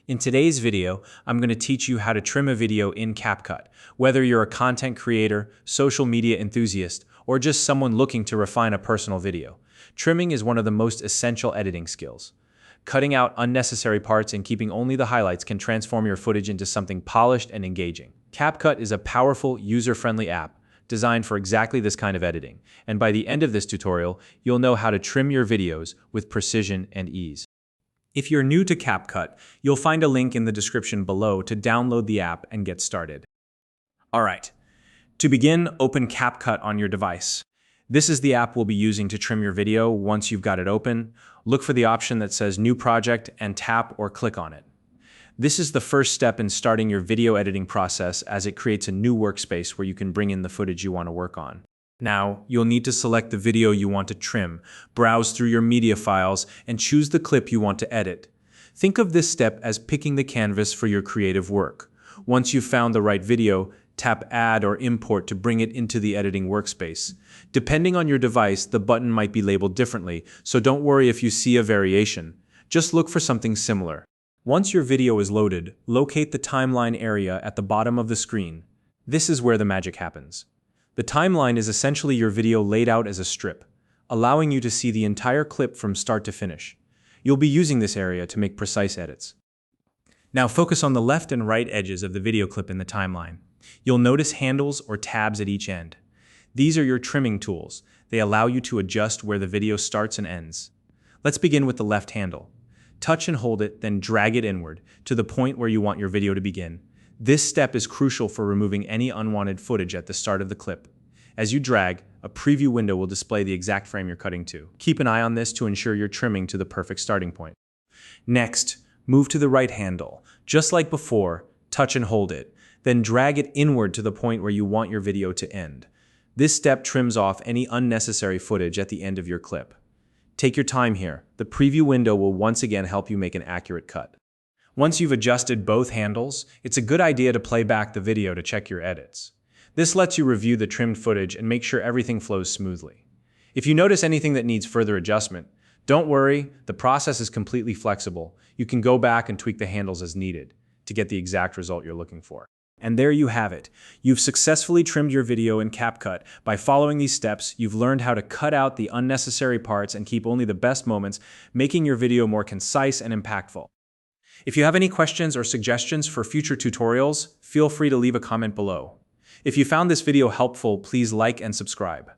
In today's video, I'm going to teach you how to trim a video in CapCut, whether you're a content creator, social media enthusiast, or just someone looking to refine a personal video. Trimming is one of the most essential editing skills. Cutting out unnecessary parts and keeping only the highlights can transform your footage into something polished and engaging. CapCut is a powerful, user-friendly app designed for exactly this kind of editing, and by the end of this tutorial, you'll know how to trim your videos with precision and ease. If you're new to CapCut, you'll find a link in the description below to download the app and get started. Alright, to begin, open CapCut on your device. This is the app we'll be using to trim your video. Once you've got it open, look for the option that says New Project and tap or click on it. This is the first step in starting your video editing process, as it creates a new workspace where you can bring in the footage you want to work on. Now, you'll need to select the video you want to trim, browse through your media files, and choose the clip you want to edit. Think of this step as picking the canvas for your creative work. Once you've found the right video, tap Add or Import to bring it into the editing workspace. Depending on your device, the button might be labeled differently, so don't worry if you see a variation. Just look for something similar. Once your video is loaded, locate the timeline area at the bottom of the screen. This is where the magic happens. The timeline is essentially your video laid out as a strip, allowing you to see the entire clip from start to finish. You'll be using this area to make precise edits. Now focus on the left and right edges of the video clip in the timeline. You'll notice handles or tabs at each end. These are your trimming tools. They allow you to adjust where the video starts and ends. Let's begin with the left handle. Touch and hold it, then drag it inward to the point where you want your video to begin. This step is crucial for removing any unwanted footage at the start of the clip. As you drag, a preview window will display the exact frame you're cutting to. Keep an eye on this to ensure you're trimming to the perfect starting point. Next, move to the right handle. Just like before, touch and hold it, then drag it inward to the point where you want your video to end. This step trims off any unnecessary footage at the end of your clip. Take your time here. The preview window will once again help you make an accurate cut. Once you've adjusted both handles, it's a good idea to play back the video to check your edits. This lets you review the trimmed footage and make sure everything flows smoothly. If you notice anything that needs further adjustment, don't worry, the process is completely flexible. You can go back and tweak the handles as needed to get the exact result you're looking for. And there you have it. You've successfully trimmed your video in CapCut. By following these steps, you've learned how to cut out the unnecessary parts and keep only the best moments, making your video more concise and impactful. If you have any questions or suggestions for future tutorials, feel free to leave a comment below. If you found this video helpful, please like and subscribe.